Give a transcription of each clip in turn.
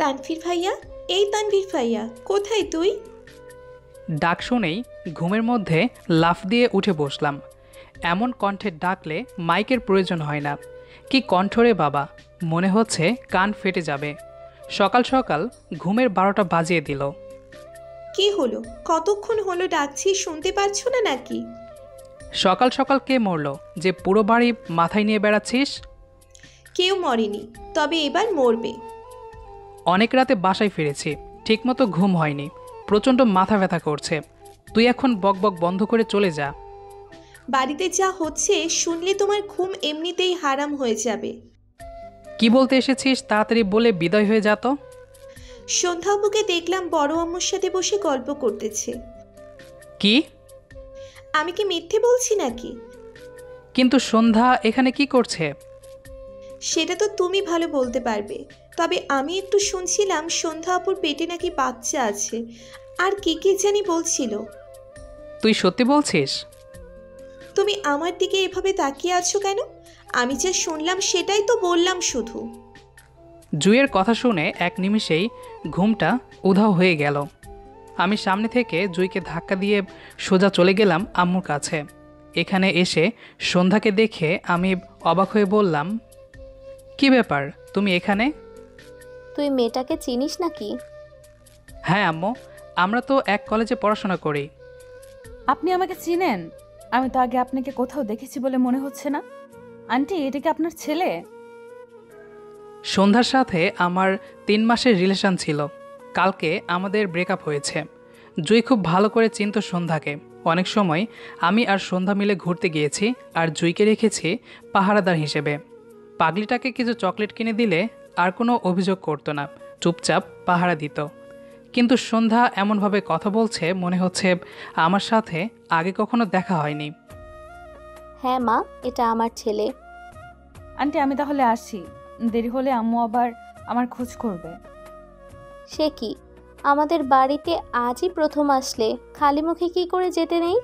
তানভীর ভাইয়া, এই তানভীর ভাইয়া, কোথায় তুই? ডাক শুনেই ঘুমের মধ্যে লাফ দিয়ে উঠে বসলাম। এমন কণ্ঠে ডাকলে মাইকের প্রয়োজন হয় না। কি কণ্ঠ রে বাবা, মনে হচ্ছে কান ফেটে যাবে। সকাল সকাল ঘুমের 12টা বাজিয়ে দিল। কি হলো? কতক্ষণ হলো ডাকছি, শুনতে পাচ্ছ না নাকি? সকাল সকাল কে মরল যে পুরো বাড়ি মাথায় নিয়ে বেড়াচ্ছিস? কেউ মরেনি, তবে এবার মরবে। অনেক রাতে বাসায় ফিরেছি, ঠিকমতো ঘুম হয়নি, প্রচণ্ড মাথা ব্যথা করছে। তুই এখন বকবক বন্ধ করে চলে যা। বাড়িতে যা হচ্ছে শুনলে তোমার ঘুম এমনিতেই হারাম হয়ে যাবে। কি বলতে এসেছিস তাড়াতাড়ি বলে বিদায় হয়ে যা তো। সন্ধ্যাবুকে দেখলাম বড় আম্মুর সাথে বসে গল্প করতেছে। কি? আমি কি মিথ্যে বলছি নাকি? কিন্তু সন্ধ্যা এখানে কি করছে? সেটা তো তুমি ভালো বলতে পারবে। তবে আমি একটু শুনছিলাম সন্ধ্যা আপুর পেটে নাকি বাচ্চা আছে, আর কি কি জানি বলছিল। তুই সত্যি বলছিস? তুমি আমার দিকে এভাবে তাকিয়ে আছো কেন? আমি যা শুনলাম সেটাই তো বললাম শুধু। জুইয়ের কথা শুনে এক নিমিষেই ঘুমটা উধাও হয়ে গেল। আমি সামনে থেকে জুইকে ধাক্কা দিয়ে সোজা চলে গেলাম আম্মুর কাছে। এখানে এসে সন্ধ্যাকে দেখে আমি অবাক হয়ে বললাম, কি ব্যাপার তুমি এখানে? তুই মেয়েটাকে চিনিস নাকি? হ্যাঁ আম্মু, আমরা তো এক কলেজে পড়াশোনা করি। আপনি আমাকে চিনেন? আমি তো আগে আপনাকে কোথাও দেখেছি বলে মনে হচ্ছে না। আন্টি, এটা কি আপনার ছেলে? সন্ধ্যার সাথে আমার 3 মাসের রিলেশন ছিল। কালকে আমাদের ব্রেকআপ হয়েছে। জুই খুব ভালো করে চিনত সন্ধ্যাকে। অনেক সময় আমি আর সন্ধ্যা মিলে ঘুরতে গিয়েছি, আর জুইকে রেখেছি পাহারাদার হিসেবে। পাগলিটাকে কিছু চকলেট কিনে দিলে আর কোনো অভিযোগ করতো না, চুপচাপ পাহারা দিত। কিন্তু সন্ধ্যা এমনভাবে কথা বলছে মনে হচ্ছে আমার সাথে আগে কখনো দেখা হয়নি। হ্যাঁ মা, এটা আমার ছেলে। আন্টি, আমি তাহলে আসি। দেরি হলে আম্মু আবার আমার খোঁজ করবে। সে কি, আমাদের বাড়িতে আজই প্রথম আসলে, খালি মুখে কি করে যেতে নেই?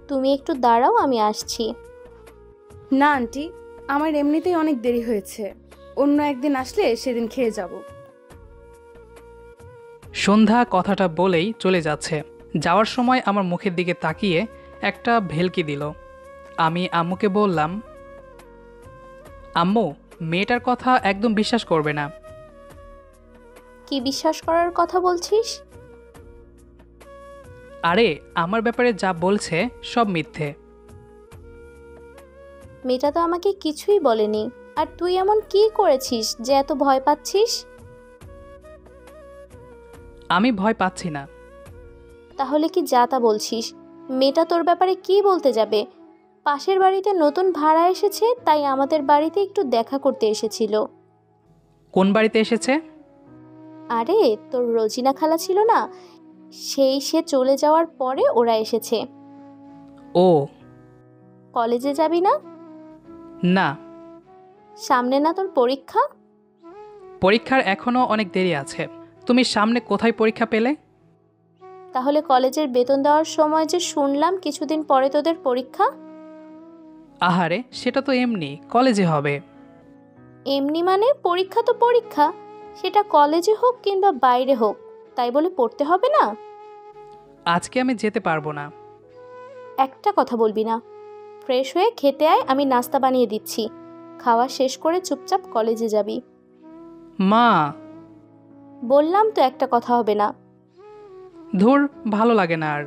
তুমি একটু দাঁড়াও, আমি আসছি। না আন্টি, আমার এমনিতেই অনেক দেরি হয়েছে। অন্য একদিন আসলে সেদিন খেয়ে যাব। সন্ধ্যা কথাটা বলেই চলে যাচ্ছে। যাওয়ার সময় আমার মুখের দিকে তাকিয়ে একটা ভেলকি দিল। আমি আম্মুকে বললাম, আম্মু, মেয়েটার কথা একদম বিশ্বাস করবে না। কি বিশ্বাস করার কথা বলছিস? আরে আমার ব্যাপারে যা বলছে সব মিথ্যে। মেয়েটা তো আমাকে কিছুই বলেনি। আর তুই এমন কি করেছিস যে এত ভয় পাচ্ছিস? আমি ভয় পাচ্ছি না। তাহলে কি যা তা বলছিস? মেয়েটা তোর ব্যাপারে কি বলতে যাবে? পাশের বাড়িতে নতুন ভাড়া এসেছে, তাই আমাদের বাড়িতে একটু দেখা করতে এসেছিল। কোন বাড়িতে এসেছে? আরে, তোর রোজিনা খালা ছিল না, সে চলে যাওয়ার পরে ওরা এসেছে। ও। কলেজে যাবি না? না। সামনে না তোর পরীক্ষা? পরীক্ষার এখনো অনেক দেরি আছে। তুমি সামনে কোথায় পরীক্ষা পেলে? তাহলে কলেজের বেতন দেওয়ার সময় যে শুনলাম কিছুদিন পরে তোদের পরীক্ষা। আহারে, সেটা তো এমনি কলেজে হবে। এমনি মানে পরীক্ষা তো পরীক্ষা, সেটা কলেজে হোক কিংবা বাইরে হোক, তাই বলে পড়তে হবে না? আজকে আমি যেতে পারবো না। একটা কথা বলবি না। ফ্রেশ হয়ে খেতে আয়, আমি নাস্তা বানিয়ে দিচ্ছি। খাওয়া শেষ করে চুপচাপ কলেজে যাবি। মা। বললাম তো একটা কথা হবে না। ধুর, ভালো লাগে না আর।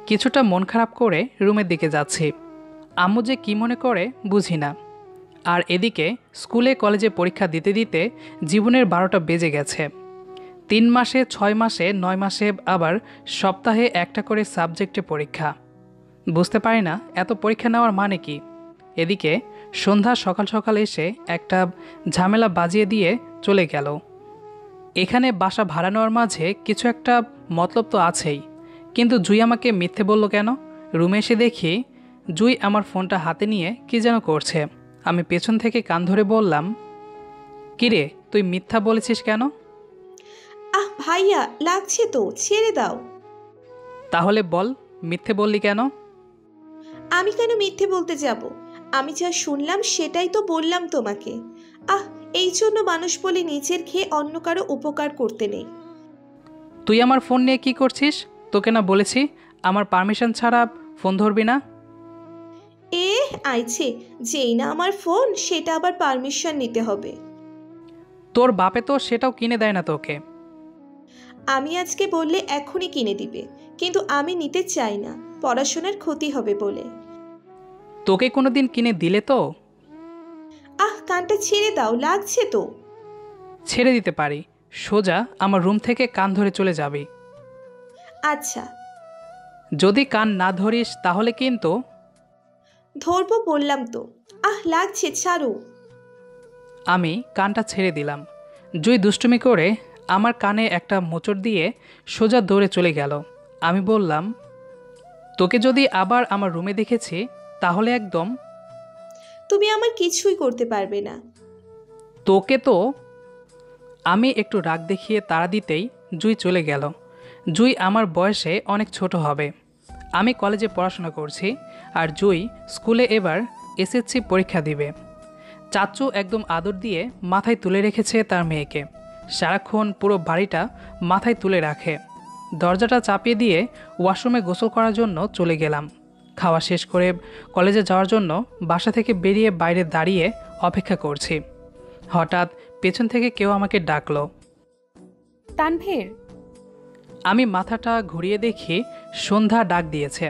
কিছুটা মন খারাপ করে রুমের দিকে যাচ্ছি। আম্মু যে কী মনে করে বুঝি না। আর এদিকে স্কুলে কলেজে পরীক্ষা দিতে দিতে জীবনের 12টা বেজে গেছে। 3 মাসে, 6 মাসে, 9 মাসে, আবার সপ্তাহে একটা করে সাবজেক্টে পরীক্ষা। বুঝতে পারি না এত পরীক্ষা নেওয়ার মানে কি। এদিকে সন্ধ্যা সকাল সকাল এসে একটা ঝামেলা বাজিয়ে দিয়ে চলে গেল। এখানে বাসা ভাড়া নেওয়ার মাঝে কিছু একটা মতলব তো আছেই। কিন্তু জুই আমাকে মিথ্যে বলল কেন? রুমে এসে দেখি জুই আমার ফোনটা হাতে নিয়ে কী যেন করছে। আমি পেছন থেকে কান ধরে বললাম, কিরে তুই মিথ্যা বলেছিস কেন? আহ ভাইয়া, লাগছে তো, ছেড়ে দাও। তাহলে বল, মিথ্যে বললি কেন? আমি কেন মিথ্যে বলতে যাব? আমি যা শুনলাম সেটাই তো বললাম তোমাকে। আহ, এই জন্য মানুষ বলে নিজের খেয়ে অন্য কারো উপকার করতে নেই। তুই আমার ফোন নিয়ে কি করছিস? তোকে না বলেছি আমার পারমিশন ছাড়া ফোন ধরবি না? এ আইছে, যেই না আমার ফোন সেটা আবার পারমিশন নিতে হবে। তোর বাপে তো সেটাও কিনে দেয় না তোকে। আমি আজকে বললে এখনই কিনে দিবে, কিন্তু আমি নিতে চাই না, পড়াশোনার ক্ষতি হবে বলে। তোকে কোনো দিন কিনে দিলে তো? কানটা ছেড়ে দাও, লাগছে তো। ছেড়ে দিতে পারি, সোজা আমার রুম থেকে কান ধরে চলে যাবি। আচ্ছা যদি কান না ধরিস তাহলে কিন্তু। ধরবো বললাম তো। লাগছে, ছাড়ো। আমি কানটা ছেড়ে দিলাম। জুই দুষ্টুমি করে আমার কানে একটা মোচড় দিয়ে সোজা দৌড়ে চলে গেল। আমি বললাম, তোকে যদি আবার আমার রুমে দেখেছি তাহলে একদম। তুমি আমার কিছুই করতে পারবে না। তোকে তো। আমি একটু রাগ দেখিয়ে তাড়া দিতেই জুই চলে গেল। জুই আমার বয়সে অনেক ছোট হবে। আমি কলেজে পড়াশোনা করছি আর জুই স্কুলে এবার এসএসসি পরীক্ষা দিবে। চাচু একদম আদর দিয়ে মাথায় তুলে রেখেছে তার মেয়েকে। সারাক্ষণ পুরো বাড়িটা মাথায় তুলে রাখে। দরজাটা চাপিয়ে দিয়ে ওয়াশরুমে গোসল করার জন্য চলে গেলাম। খাওয়া শেষ করে কলেজে যাওয়ার জন্য বাসা থেকে বেরিয়ে বাইরে দাঁড়িয়ে অপেক্ষা করছি। হঠাৎ পেছন থেকে কেউ আমাকে ডাকলো। তানভীর। আমি মাথাটা ঘুরিয়ে দেখি সন্ধ্যা ডাক দিয়েছে।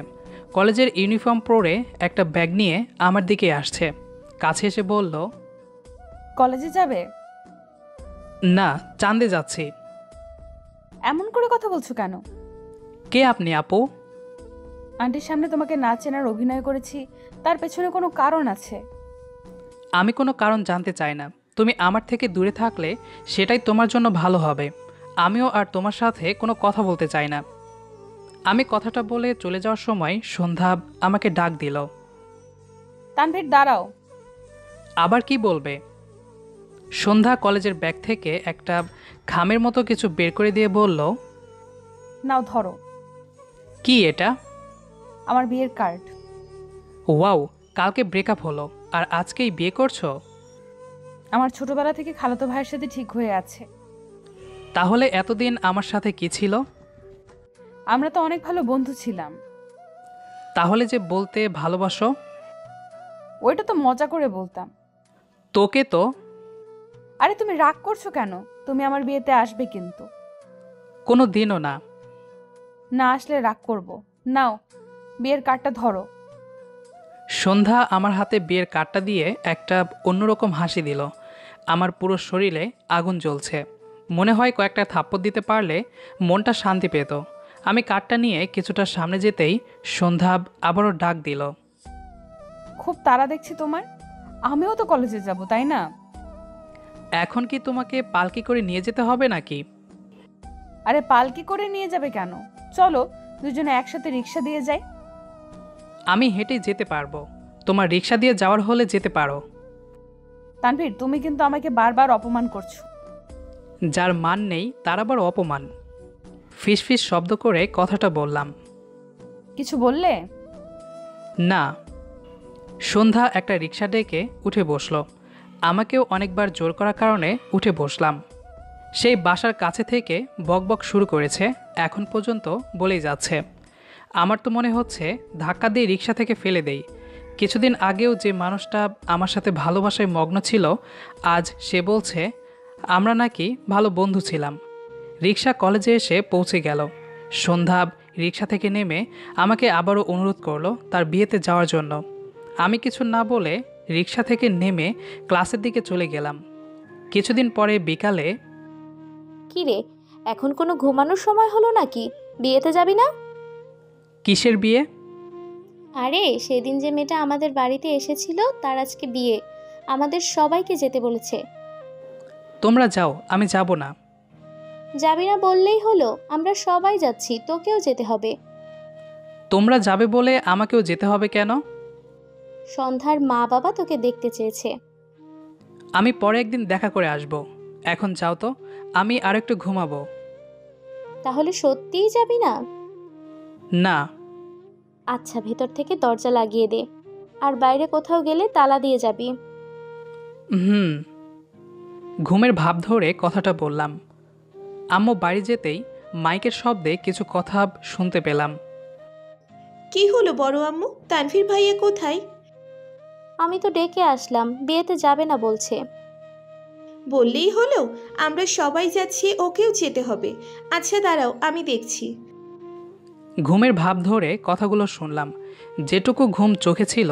কলেজের ইউনিফর্ম পরে একটা ব্যাগ নিয়ে আমার দিকে আসছে। কাছে এসে বলল, কলেজে যাবে? না, চাঁদে যাচ্ছি। এমন করে কথা বলছো কেন? কে আপনি আপু? আন্টির সামনে তোমাকে না চেনার অভিনয় করেছি, তার পেছনে কোনো কারণ আছে। আমি কোনো কারণ জানতে চাই না। তুমি আমার থেকে দূরে থাকলে সেটাই তোমার জন্য ভালো হবে। আমিও আর তোমার সাথে কোনো কথা বলতে চাই না। আমি কথাটা বলে চলে যাওয়ার সময় সন্ধ্যা আমাকে ডাক দিল। তানভীর দাঁড়াও। আবার কি বলবে? সন্ধ্যা কলেজের ব্যাগ থেকে একটা খামের মতো কিছু বের করে দিয়ে বলল, নাও ধরো। কি এটা? আমার বিয়ের কার্ড। ওয়াও, কালকে ব্রেকআপ হলো আর আজকেই বিয়ে করছো? আমার ছোটবেলা থেকে খালাতো ভাইয়ের সাথে ঠিক হয়ে আছে। তাহলে এতদিন আমার সাথে কি ছিল? আমরা তো অনেক ভালো বন্ধু ছিলাম। তাহলে যে বলতে ভালোবাসো? ওইটা তো মজা করে বলতাম। তোকে তো। আরে তুমি রাগ করছো কেন? তুমি আমার বিয়েতে আসবে কিন্তু। কোনো দিনও না। না আসলে রাগ করব। নাও বিয়ের কার্ডটা ধরো। সন্ধ্যা আমার হাতে বিয়ের কার্ডটা দিয়ে একটা অন্যরকম হাসি দিল। আমার পুরো শরীরে আগুন জ্বলছে। মনে হয় কয়েকটা থাপ্পড় দিতে পারলে মনটা শান্তি পেত। আমি কার্ডটা নিয়ে কিছুটা সামনে যেতেই সন্ধ্যা আবারও ডাক দিল। খুব তাড়া দেখছি তোমার। আমিও তো কলেজে যাব, তাই না? এখন কি তোমাকে পালকি করে নিয়ে যেতে হবে নাকি? আরে পালকি করে নিয়ে যাবে কেন? চলো দুজনে একসাথে রিক্সা দিয়ে যাই। আমি হেঁটেই যেতে পারবো। তোমার রিক্সা দিয়ে যাওয়ার হলে যেতে পারো। তানভীর তুমি কিন্তু আমাকে বারবার অপমান করছো। যার মান নেই তার আবার অপমান? ফিসফিস শব্দ করে কথাটা বললাম। কিছু বললে? না। সন্ধ্যা একটা রিক্সা ডেকে উঠে বসলো। আমাকেও অনেকবার জোর করার কারণে উঠে বসলাম। সেই বাসার কাছে থেকে বকবক শুরু করেছে, এখন পর্যন্ত বলেই যাচ্ছে। আমার তো মনে হচ্ছে ধাক্কা দিয়ে রিক্সা থেকে ফেলে দেই। কিছুদিন আগেও যে মানুষটা আমার সাথে ভালোবাসায় মগ্ন ছিল, আজ সে বলছে আমরা নাকি ভালো বন্ধু ছিলাম। রিক্সা কলেজে এসে পৌঁছে গেল। সন্ধ্যা রিক্সা থেকে নেমে আমাকে আবারও অনুরোধ করলো তার বিয়েতে যাওয়ার জন্য। আমি কিছু না বলে রিক্সা থেকে নেমে ক্লাসের দিকে চলে গেলাম। কিছুদিন পরে বিকালে, কি রে, এখন কোনো ঘুমানোর সময় হলো নাকি? বিয়েতে যাবি না? কিসের বিয়ে? আরে সেদিন যে মেয়েটা আমাদের বাড়িতে এসেছিল তার আজকে বিয়ে। আমাদের সবাইকে যেতে বলেছে। তোমরা যাও, আমি যাব না। যাবি না বললেই হলো, আমরা সবাই যাচ্ছি, তোকেও যেতে হবে। তোমরা যাবে বলে আমাকেও যেতে হবে কেন? সন্ধ্যার মা বাবা তোকে দেখতে চেয়েছে। আমি পরে একদিন দেখা করে আসব। এখন যাও তো, আমি আরেকটু ঘুমাবো। তাহলে সত্যিই যাবি না? না। আচ্ছা, ভেতর থেকে দরজা লাগিয়ে দে, আর বাইরে কোথাও গেলে তালা দিয়ে যাবি। হুম। ঘুমের ভাব ধরে কথাটা বললাম। আম্মু বাড়ি যেতেই মাইকের শব্দে কিছু কথা শুনতে পেলাম। কি হলো বড় আম্মু, তানভীর ভাইয়া কোথায়? আমি তো ডেকে আসলাম, বিয়েতে যাবে না বলছে। বললেই হলো, আমরা সবাই যাচ্ছি, ওকেও যেতে হবে। আচ্ছা দাঁড়াও, আমি দেখছি। ঘুমের ভাব ধরে কথাগুলো শুনলাম। যেটুকু ঘুম চোখে ছিল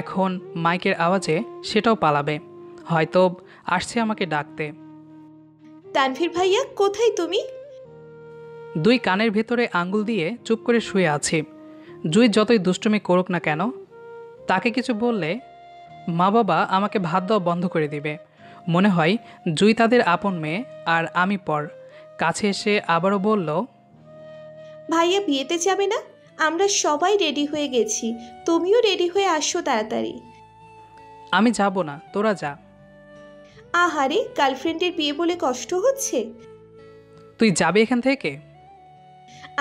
এখন মাইকের আওয়াজে সেটাও পালাবে। হয়তো আসছে আমাকে ডাকতে। তানভীর ভাইয়া কোথায় তুমি? দুই কানের ভেতরে আঙ্গুল দিয়ে চুপ করে শুয়ে আছি। জুই যতই দুষ্টুমি করুক না কেন, তাকে কিছু বললে মা বাবা আমাকে ভাত দেওয়া বন্ধ করে দিবে। মনে হয় জুই তাদের আপন মেয়ে আর আমি পর। কাছে এসে আবারও বলল, ভাইয়া বিয়েতে যাবে না? আমরা সবাই রেডি হয়ে গেছি, তুমিও রেডি হয়ে আসো তাড়াতাড়ি। আমি যাব না, তোরা যা। আহারে, গার্লফ্রেন্ডের বিয়ে বলে কষ্ট হচ্ছে? তুই যাবে এখান থেকে?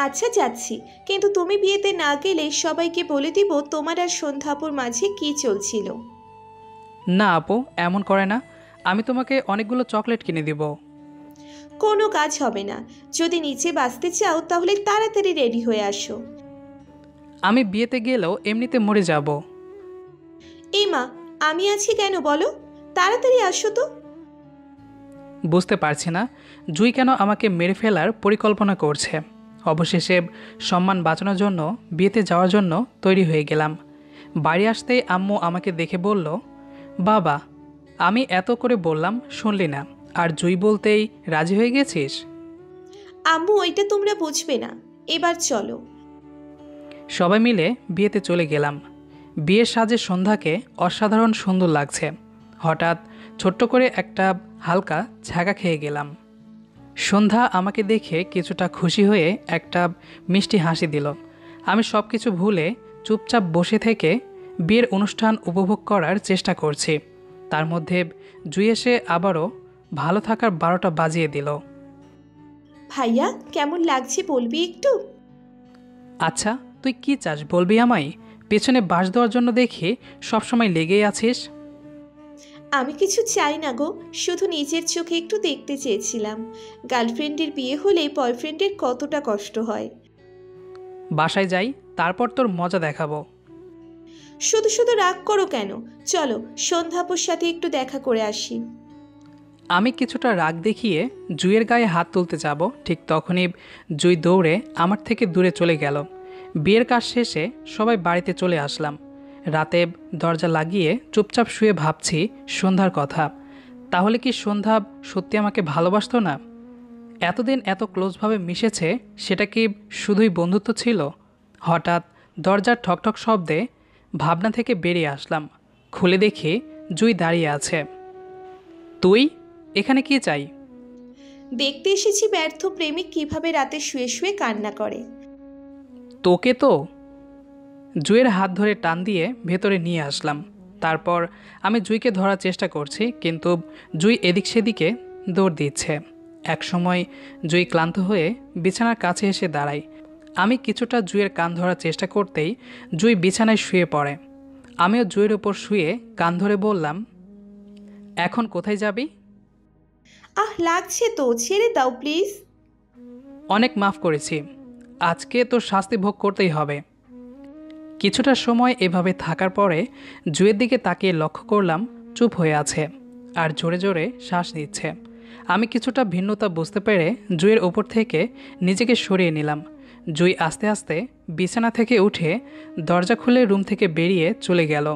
আচ্ছা যাচ্ছি, কিন্তু তুমি বিয়েতে না গেলে সবাইকে বলে দিব তোমার আর সন্ধ্যাপুর মাঝে কি চলছিল। না আপু, এমন করে না। আমি তোমাকে অনেকগুলো চকলেট কিনে দিব। কোনো কাজ হবে না, যদি নিচে বাঁচতে চাও তাহলে তাড়াতাড়ি রেডি হয়ে আসো। আমি বিয়েতে গেলেও এমনিতে মরে যাব। এই মা, আমি আছি কেন বলো, তাড়াতাড়ি আসো তো। বুঝতে পারছি না জুই কেন আমাকে মেরে ফেলার পরিকল্পনা করছে। অবশেষে সম্মান বাঁচানোর জন্য বিয়েতে যাওয়ার জন্য তৈরি হয়ে গেলাম। বাড়ি আসতেই আম্মু আমাকে দেখে বলল, বাবা, আমি এত করে বললাম শুনলি না, আর জুই বলতেই রাজি হয়ে গেছিস। আম্মু ওইটা তোমরা বুঝবে না, এবার চলো। সবাই মিলে বিয়েতে চলে গেলাম। বিয়ের সাজে সন্ধ্যাকে অসাধারণ সুন্দর লাগছে। হঠাৎ ছোট্ট করে একটা হালকা ছ্যাঁকা খেয়ে গেলাম। সন্ধ্যা আমাকে দেখে কিছুটা খুশি হয়ে একটা মিষ্টি হাসি দিল। আমি সব কিছু ভুলে চুপচাপ বসে থেকে বিয়ের অনুষ্ঠান উপভোগ করার চেষ্টা করছি। তার মধ্যে জুই এসে আবারও ভালো থাকার 12টা বাজিয়ে দিল। ভাইয়া কেমন লাগছে বলবি একটু? আচ্ছা, তুই কি চাস বলবি আমায়? পেছনে বাঁশ দেওয়ার জন্য দেখি সবসময় লেগেই আছিস। আমি কিছু চাই না গো, শুধু নিজের চোখে একটু দেখতে চেয়েছিলাম গার্লফ্রেন্ডের বিয়ে হলে বয়ফ্রেন্ডের কতটা কষ্ট হয়। বাসায় যাই, তারপর তোর মজা দেখাবো। শুধু শুধু রাগ করো কেন? চলো সন্ধ্যাপুর সাথে একটু দেখা করে আসি। আমি কিছুটা রাগ দেখিয়ে জুইয়ের গায়ে হাত তুলতে যাব, ঠিক তখনই জুই দৌড়ে আমার থেকে দূরে চলে গেল। বিয়ের কাজ শেষে সবাই বাড়িতে চলে আসলাম। রাতে দরজা লাগিয়ে চুপচাপ শুয়ে ভাবছি সন্ধ্যার কথা। তাহলে কি সন্ধ্যা সত্যি আমাকে ভালোবাসতো না? এতদিন এত ক্লোজভাবে মিশেছে, সেটা কি শুধুই বন্ধুত্ব ছিল? হঠাৎ দরজার ঠকঠক শব্দে ভাবনা থেকে বেরিয়ে আসলাম। খুলে দেখি জুই দাঁড়িয়ে আছে। তুই এখানে কি চাই? দেখতে এসেছি ব্যর্থ প্রেমিক কিভাবে রাতে শুয়ে শুয়ে কান্না করে। তোকে তো। জুইয়ের হাত ধরে টান দিয়ে ভেতরে নিয়ে আসলাম। তারপর আমি জুইকে ধরার চেষ্টা করছি, কিন্তু জুই এদিক সেদিকে দৌড় দিচ্ছে। একসময় জুই ক্লান্ত হয়ে বিছানার কাছে এসে দাঁড়ায়। আমি কিছুটা জুইয়ের কান ধরার চেষ্টা করতেই জুই বিছানায় শুয়ে পড়ে। আমিও জুইয়ের ওপর শুয়ে কান ধরে বললাম, এখন কোথায় যাবি? লাগছে তো, ছেড়ে দাও প্লিজ। অনেক মাফ করেছি, আজকে তোর শাস্তি ভোগ করতেই হবে। কিছুটা সময় এভাবে থাকার পরে জুয়ের দিকে তাকিয়ে লক্ষ্য করলাম চুপ হয়ে আছে আর জোরে জোরে শ্বাস নিচ্ছে। আমি কিছুটা ভিন্নতা বুঝতে পেরে জুয়ের ওপর থেকে নিজেকে সরিয়ে নিলাম। জুই আস্তে আস্তে বিছানা থেকে উঠে দরজা খুলে রুম থেকে বেরিয়ে চলে গেল।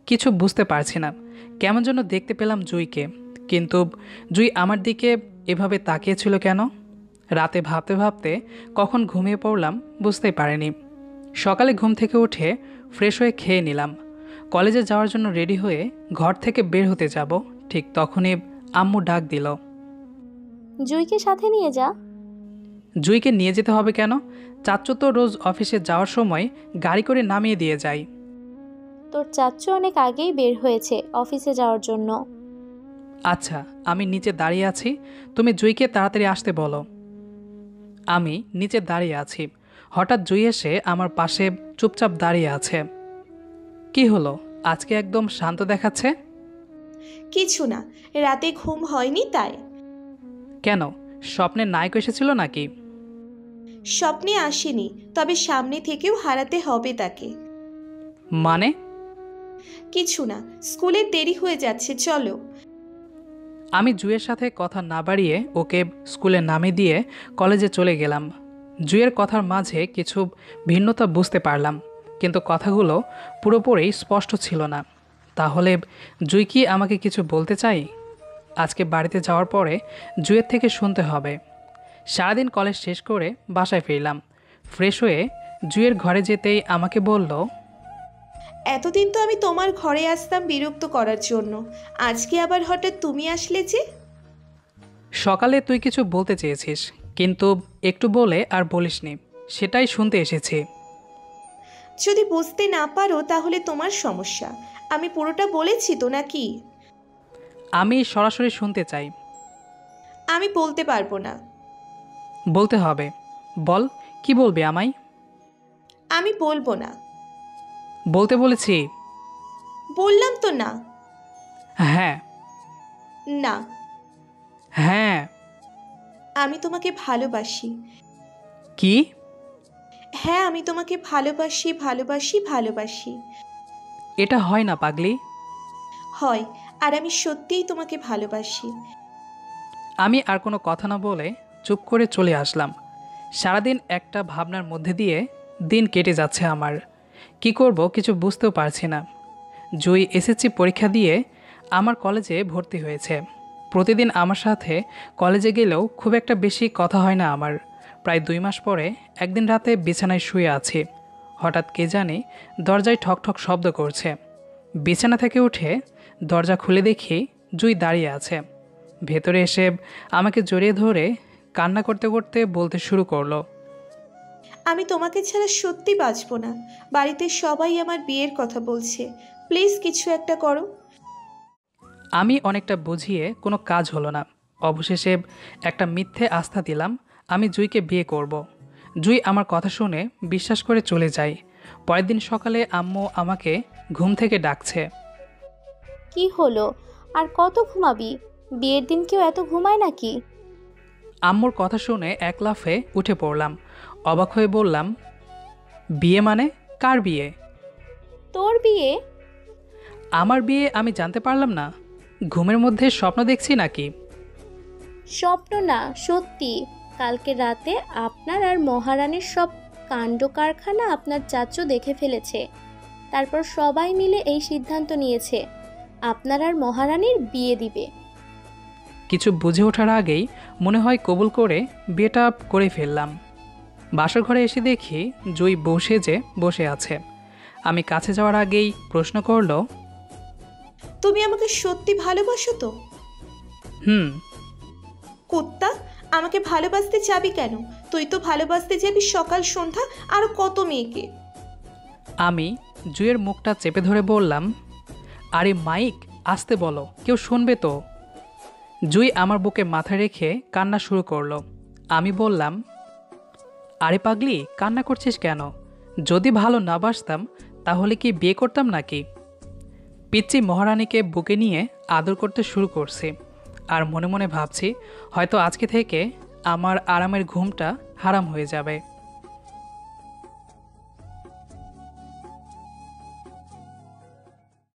কিছু বুঝতে পারছি না, কেমন যেন দেখতে পেলাম জুইকে, কিন্তু জুই আমার দিকে এভাবে তাকিয়েছিল কেন? রাতে ভাবতে ভাবতে কখন ঘুমিয়ে পড়লাম বুঝতেই পারিনি। সকালে ঘুম থেকে উঠে ফ্রেশ হয়ে খেয়ে নিলাম। কলেজে যাওয়ার জন্য রেডি হয়ে ঘর থেকে বের হতে যাব, ঠিক তখনই আম্মু ডাক দিল, জুইকে সাথে নিয়ে যা। জুইকে নিয়ে যেতে হবে কেন? চাচ্চু তো রোজ অফিসে যাওয়ার সময় গাড়ি করে নামিয়ে দিয়ে যায়। তোর চাচ্চু অনেক আগেই বের হয়েছে অফিসে যাওয়ার জন্য। আচ্ছা, আমি নিচে দাঁড়িয়ে আছি, তুমি জুইকে তাড়াতাড়ি আসতে বলো। আমি নিচে দাঁড়িয়ে আছি, হঠাৎ জুই এসে আমার পাশে চুপচাপ দাঁড়িয়ে আছে। কি হলো, আজকে একদম শান্ত দেখাচ্ছে? কিছু না, রাতে ঘুম হয়নি তাই। কেন, স্বপ্নের নায়ক এসেছিল নাকি? স্বপ্নে আসেনি, তবে সামনে থেকেও হারাতে হবে তাকে। মানে? কিছু না, স্কুলের দেরি হয়ে যাচ্ছে, চলো। আমি জুয়ের সাথে কথা না বাড়িয়ে ওকে স্কুলে নামিয়ে দিয়ে কলেজে চলে গেলাম। জুয়ের কথার মাঝে কিছু ভিন্নতা বুঝতে পারলাম, কিন্তু কথাগুলো পুরোপুরি স্পষ্ট ছিল না। তাহলে জুই কি আমাকে কিছু বলতে চাই? আজকে বাড়িতে যাওয়ার পরে জুয়ের থেকে শুনতে হবে। সারাদিন কলেজ শেষ করে বাসায় ফিরলাম। ফ্রেশ হয়ে জুয়ের ঘরে যেতেই আমাকে বলল, এতদিন তো আমি তোমার ঘরে আসতাম বিরক্ত করার জন্য, আজকে আবার হঠাৎ তুমি আসলে যে? সকালে তুই কিছু বলতে চেয়েছিস, কিন্তু একটু বলে আর বলিসনি, সেটাই শুনতে এসেছি। যদি বুঝতে না পারো তাহলে তোমার সমস্যা, আমি পুরোটা বলেছি তো নাকি? আমি সরাসরি শুনতে চাই। আমি বলতে পারবো না। বলতে হবে। বল, কি বলবি আমায়? আমি বলবো না। বলতে বলেছি। বললাম তো না। হ্যাঁ। না। হ্যাঁ। আমি তোমাকে ভালোবাসি। কি? হ্যাঁ, আমি তোমাকে ভালোবাসি, ভালোবাসি, ভালোবাসি। এটা হয় না পাগলি। হয়, আর আমি সত্যিই তোমাকে ভালোবাসি। আমি আর কোনো কথা না বলে চুপ করে চলে আসলাম। সারাদিন একটা ভাবনার মধ্যে দিয়ে দিন কেটে যাচ্ছে আমার। কি করব কিছু বুঝতেও পারছি না। জুই এসএসসি পরীক্ষা দিয়ে আমার কলেজে ভর্তি হয়েছে। প্রতিদিন আমার সাথে কলেজে গেলেও খুব একটা বেশি কথা হয় না আমার। প্রায় 2 মাস পরে একদিন রাতে বিছানায় শুয়ে আছি। হঠাৎ কে জানি দরজায় ঠক ঠক শব্দ করছে। বিছানা থেকে উঠে দরজা খুলে দেখি জুই দাঁড়িয়ে আছে। ভেতরে এসে আমাকে জড়িয়ে ধরে কান্না করতে করতে বলতে শুরু করলো, আমি তোমাকে ছাড়া সত্যি বাঁচবো না। বাড়িতে সবাই আমার বিয়ের কথা বলছে, প্লিজ কিছু একটা করো। আমি অনেকটা বুঝিয়ে কোনো কাজ হলো না। অবশেষে একটা মিথ্যে আস্থা দিলাম আমি জুইকে বিয়ে করব। জুই আমার কথা শুনে বিশ্বাস করে চলে যায়। পরের দিন সকালে আম্মু আমাকে ঘুম থেকে ডাকছে। কি হলো? আর কত ঘুমাবি? বিয়ের দিন কেউ এত ঘুমায় নাকি? আম্মুর কথা শুনে এক লাফে উঠে পড়লাম। অবাক হয়ে বললাম, বিয়ে মানে? কার বিয়ে? তোর বিয়ে? আমার বিয়ে আমি জানতে পারলাম না? ঘুমের মধ্যে স্বপ্ন দেখছি নাকি? স্বপ্ন না, সত্যি। কালকে রাতে আপনার আর মহারানীর সব কাণ্ড কারখানা আপনার চাচু দেখে ফেলেছে। তারপর সবাই মিলে এই সিদ্ধান্ত নিয়েছে আপনার আর মহারানীর বিয়ে দিবে। কিছু বুঝে ওঠার আগেই মনে হয় কবুল করে বিয়েটা করে ফেললাম। বাসার ঘরে এসে দেখি জুই বসে আছে। আমি কাছে যাওয়ার আগেই প্রশ্ন করলো, তুমি আমাকে সত্যি ভালোবাসো তো? হুম। কুত্তা, আমাকে ভালোবাসতে যাবি কেন? তুই তো ভালোবাসতে যাবি সকাল সন্ধ্যা আর কত মেয়েকে। আমি জুইয়ের মুখটা চেপে ধরে বললাম, আরে মাইক, আসতে বলো, কেউ শুনবে তো। জুই আমার বুকে মাথা রেখে কান্না শুরু করলো। আমি বললাম, আরে পাগলি, কান্না করছিস কেন? যদি ভালো না বাসতাম তাহলে কি বিয়ে করতাম নাকি? পিচ্চি মহারানীকে বুকে নিয়ে আদর করতে শুরু করছি, আর মনে মনে ভাবছি হয়তো আজকে থেকে আমার আরামের ঘুমটা হারাম হয়ে যাবে।